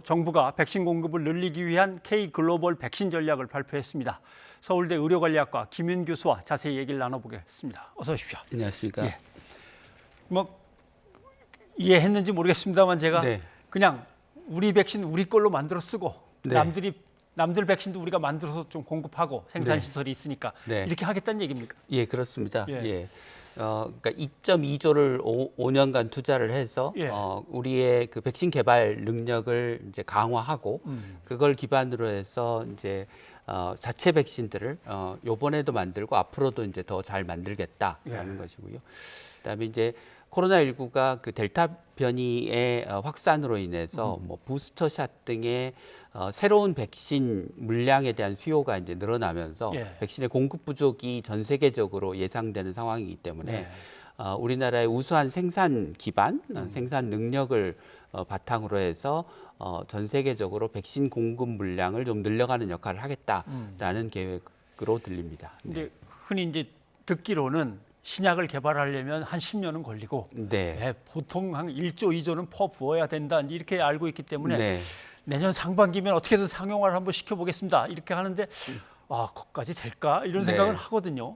정부가 백신 공급을 늘리기 위한 K-글로벌 백신 전략을 발표했습니다. 서울대 의료관리학과 김윤 교수와 자세히 얘기를 나눠보겠습니다. 어서 오십시오. 안녕하십니까. 예. 뭐 이해했는지 모르겠습니다만 제가 그냥 우리 백신 우리 걸로 만들어 쓰고 남들 백신도 우리가 만들어서 좀 공급하고 생산 시설이 있으니까 이렇게 하겠다는 얘기입니까? 예, 그렇습니다. 그러니까 2.2조를 5년간 투자를 해서 우리의 그 백신 개발 능력을 이제 강화하고 그걸 기반으로 해서 이제 자체 백신들을 요번에도 만들고 앞으로도 이제 더 잘 만들겠다라는 것이고요. 그다음에 이제 코로나19가 그 델타 변이의 확산으로 인해서 뭐 부스터샷 등의 새로운 백신 물량에 대한 수요가 이제 늘어나면서 백신의 공급 부족이 전 세계적으로 예상되는 상황이기 때문에 우리나라의 우수한 생산 기반, 생산 능력을 바탕으로 해서 전 세계적으로 백신 공급 물량을 좀 늘려가는 역할을 하겠다라는 계획으로 들립니다. 근데 흔히 이제 듣기로는 신약을 개발하려면 한 10년은 걸리고 보통 한 1조, 2조는 퍼 부어야 된다 이렇게 알고 있기 때문에 내년 상반기면 어떻게든 상용화를 한번 시켜보겠습니다. 이렇게 하는데 그것까지 될까 이런 생각을 하거든요.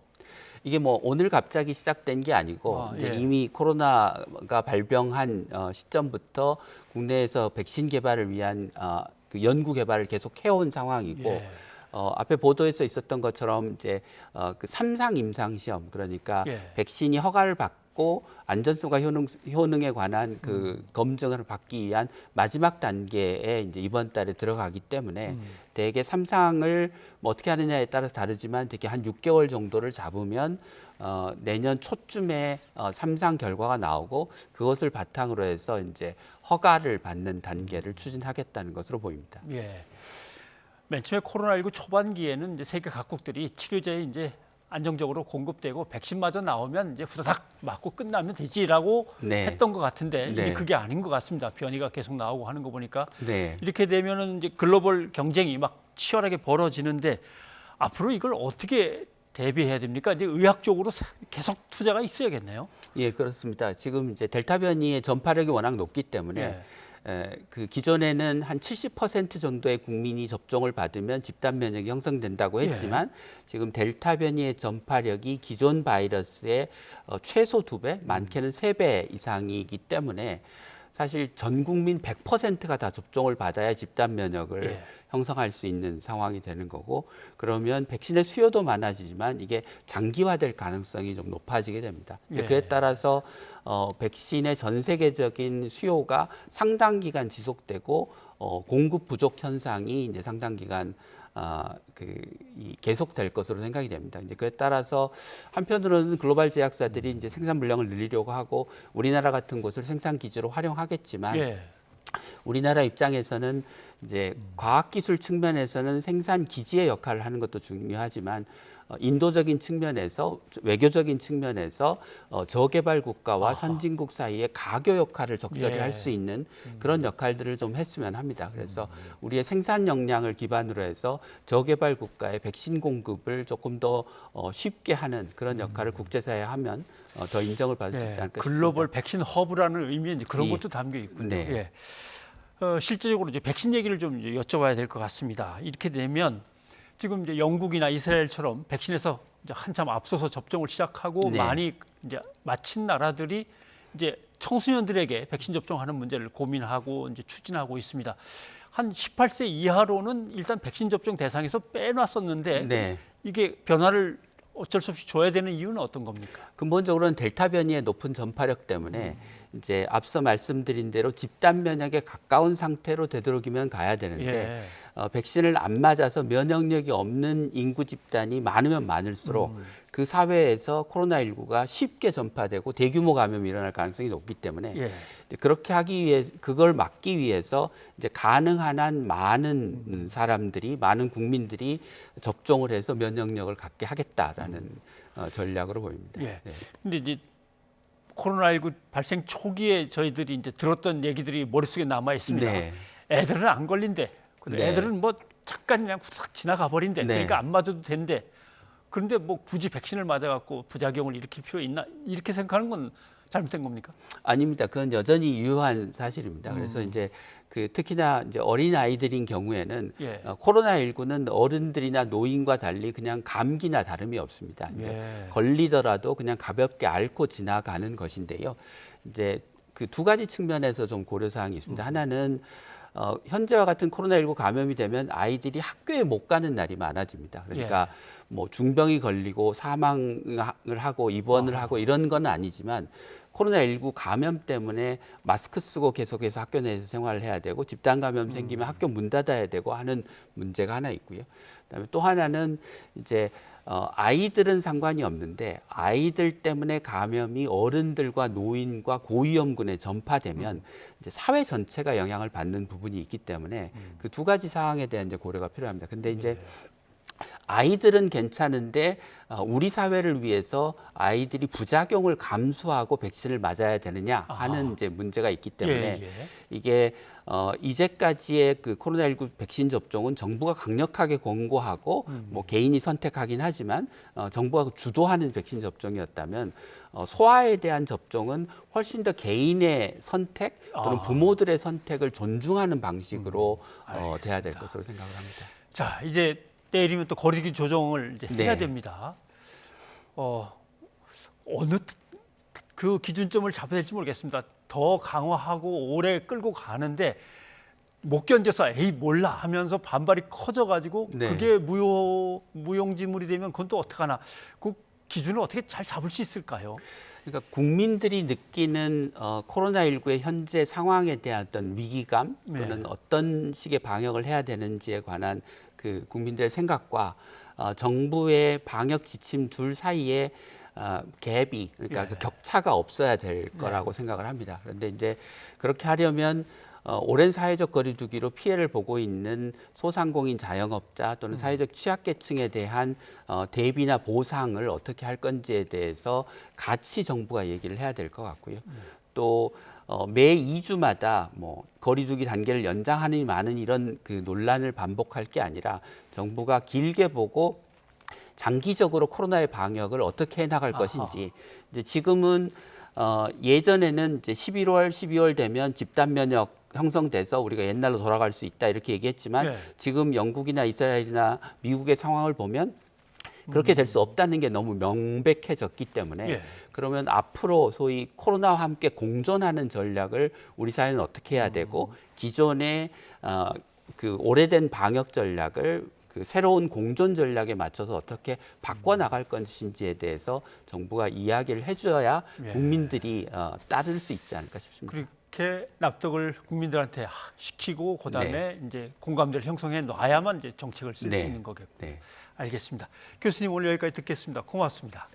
이게 뭐 오늘 갑자기 시작된 게 아니고 이미 코로나가 발병한 시점부터 국내에서 백신 개발을 위한 그 연구 개발을 계속 해온 상황이고 앞에 보도에서 있었던 것처럼 이제 그 3상 임상 시험 그러니까 백신이 허가를 받고 안전성과 효능에 관한 그 검증을 받기 위한 마지막 단계에 이제 이번 달에 들어가기 때문에 대개 3상을 뭐 어떻게 하느냐에 따라서 다르지만 대개 한 6개월 정도를 잡으면 내년 초쯤에 3상 결과가 나오고 그것을 바탕으로 해서 이제 허가를 받는 단계를 추진하겠다는 것으로 보입니다. 맨 처음에 코로나19 초반기에는 이제 세계 각국들이 치료제에 이제 안정적으로 공급되고 백신마저 나오면 이제 후다닥 맞고 끝나면 되지라고 했던 것 같은데 이제 그게 아닌 것 같습니다. 변이가 계속 나오고 하는 거 보니까 이렇게 되면은 이제 글로벌 경쟁이 막 치열하게 벌어지는데 앞으로 이걸 어떻게 대비해야 됩니까? 이제 의학적으로 계속 투자가 있어야겠네요. 예, 그렇습니다. 지금 이제 델타 변이의 전파력이 워낙 높기 때문에 그 기존에는 한 70% 정도의 국민이 접종을 받으면 집단 면역이 형성된다고 했지만 지금 델타 변이의 전파력이 기존 바이러스의 최소 2배, 많게는 3배 이상이기 때문에 사실 전 국민 100%가 다 접종을 받아야 집단 면역을 형성할 수 있는 상황이 되는 거고 그러면 백신의 수요도 많아지지만 이게 장기화될 가능성이 좀 높아지게 됩니다. 그에 따라서 백신의 전 세계적인 수요가 상당 기간 지속되고 공급 부족 현상이 이제 상당 기간 계속될 것으로 생각이 됩니다. 이제 그에 따라서 한편으로는 글로벌 제약사들이 이제 생산 물량을 늘리려고 하고 우리나라 같은 곳을 생산 기지로 활용하겠지만 우리나라 입장에서는 이제 과학기술 측면에서는 생산 기지의 역할을 하는 것도 중요하지만 인도적인 측면에서 외교적인 측면에서 저개발 국가와 선진국 사이의 가교 역할을 적절히 할 수 있는 그런 역할들을 좀 했으면 합니다. 그래서 우리의 생산 역량을 기반으로 해서 저개발 국가의 백신 공급을 조금 더 쉽게 하는 그런 역할을 국제사회에 하면 더 인정을 받을 수 있지 않을까 싶습니다. 글로벌 백신 허브라는 의미에 이제 그런 것도 담겨 있군요. 실제적으로 이제 백신 얘기를 좀 여쭤봐야 될 것 같습니다. 이렇게 되면 지금 이제 영국이나 이스라엘처럼 백신에서 이제 한참 앞서서 접종을 시작하고 많이 이제 마친 나라들이 이제 청소년들에게 백신 접종하는 문제를 고민하고 이제 추진하고 있습니다. 한 18세 이하로는 일단 백신 접종 대상에서 빼놨었는데 이게 변화를 어쩔 수 없이 줘야 되는 이유는 어떤 겁니까? 근본적으로는 델타 변이의 높은 전파력 때문에 이제 앞서 말씀드린 대로 집단 면역에 가까운 상태로 되도록이면 가야 되는데 백신을 안 맞아서 면역력이 없는 인구 집단이 많으면 많을수록 그 사회에서 코로나19가 쉽게 전파되고 대규모 감염이 일어날 가능성이 높기 때문에 그렇게 하기 위해 그걸 막기 위해서 이제 가능한 한 많은 사람들이 많은 국민들이 접종을 해서 면역력을 갖게 하겠다라는 전략으로 보입니다. 근데 이제 코로나19 발생 초기에 저희들이 이제 들었던 얘기들이 머릿속에 남아 있습니다. 애들은 안 걸린대. 근데 애들은 뭐 잠깐 그냥 후딱 지나가 버린대. 그러니까 안 맞아도 된대. 그런데 뭐 굳이 백신을 맞아갖고 부작용을 일으킬 필요 있나? 이렇게 생각하는 건 잘못된 겁니까? 아닙니다. 그건 여전히 유효한 사실입니다. 그래서 이제 그 특히나 이제 어린 아이들인 경우에는 코로나19는 어른들이나 노인과 달리 그냥 감기나 다름이 없습니다. 이제 걸리더라도 그냥 가볍게 앓고 지나가는 것인데요. 이제 그 두 가지 측면에서 좀 고려 사항이 있습니다. 하나는 현재와 같은 코로나19 감염이 되면 아이들이 학교에 못 가는 날이 많아집니다. 그러니까 뭐 중병이 걸리고 사망을 하고 입원을 하고 이런 건 아니지만 코로나19 감염 때문에 마스크 쓰고 계속해서 학교 내에서 생활을 해야 되고 집단 감염 생기면 학교 문 닫아야 되고 하는 문제가 하나 있고요. 그다음에 또 하나는 이제 아이들은 상관이 없는데 아이들 때문에 감염이 어른들과 노인과 고위험군에 전파되면 이제 사회 전체가 영향을 받는 부분이 있기 때문에 그 두 가지 사항에 대한 이제 고려가 필요합니다. 근데 이제 아이들은 괜찮은데 우리 사회를 위해서 아이들이 부작용을 감수하고 백신을 맞아야 되느냐 하는 이제 문제가 있기 때문에 이게 이제까지의 그 코로나19 백신 접종은 정부가 강력하게 권고하고 뭐 개인이 선택하긴 하지만 정부가 주도하는 백신 접종이었다면 소아에 대한 접종은 훨씬 더 개인의 선택 또는 부모들의 선택을 존중하는 방식으로 돼야 될 것으로 생각을 합니다. 자, 이제 때리면 또 거리두기 조정을 이제 해야 됩니다. 어느 그 기준점을 잡아야 될지 모르겠습니다. 더 강화하고 오래 끌고 가는데 못 견뎌서 에이 몰라 하면서 반발이 커져가지고 그게 무용지물이 되면 그건 또 어떡하나. 그 기준을 어떻게 잘 잡을 수 있을까요? 그러니까 국민들이 느끼는 코로나19의 현재 상황에 대한 어떤 위기감 또는 어떤 식의 방역을 해야 되는지에 관한 그 국민들의 생각과 정부의 방역 지침 둘 사이에 갭이 그러니까 그 격차가 없어야 될 거라고 생각을 합니다. 그런데 이제 그렇게 하려면 오랜 사회적 거리두기로 피해를 보고 있는 소상공인 자영업자 또는 사회적 취약계층에 대한 대비나 보상을 어떻게 할 건지에 대해서 같이 정부가 얘기를 해야 될 것 같고요. 또 매 2주마다 뭐 거리두기 단계를 연장하니 많은 이런 그 논란을 반복할 게 아니라 정부가 길게 보고 장기적으로 코로나의 방역을 어떻게 해나갈 것인지 이제 지금은 예전에는 이제 11월, 12월 되면 집단 면역 형성돼서 우리가 옛날로 돌아갈 수 있다 이렇게 얘기했지만 지금 영국이나 이스라엘이나 미국의 상황을 보면 그렇게 될 수 없다는 게 너무 명백해졌기 때문에 그러면 앞으로 소위 코로나와 함께 공존하는 전략을 우리 사회는 어떻게 해야 되고 기존의 그 오래된 방역 전략을 그 새로운 공존 전략에 맞춰서 어떻게 바꿔 나갈 것인지에 대해서 정부가 이야기를 해줘야 국민들이 따를 수 있지 않을까 싶습니다. 그렇게 납득을 국민들한테 시키고 그다음에 이제 공감대를 형성해 놔야만 이제 정책을 쓸 수 있는 거겠고. 알겠습니다. 교수님 오늘 여기까지 듣겠습니다. 고맙습니다.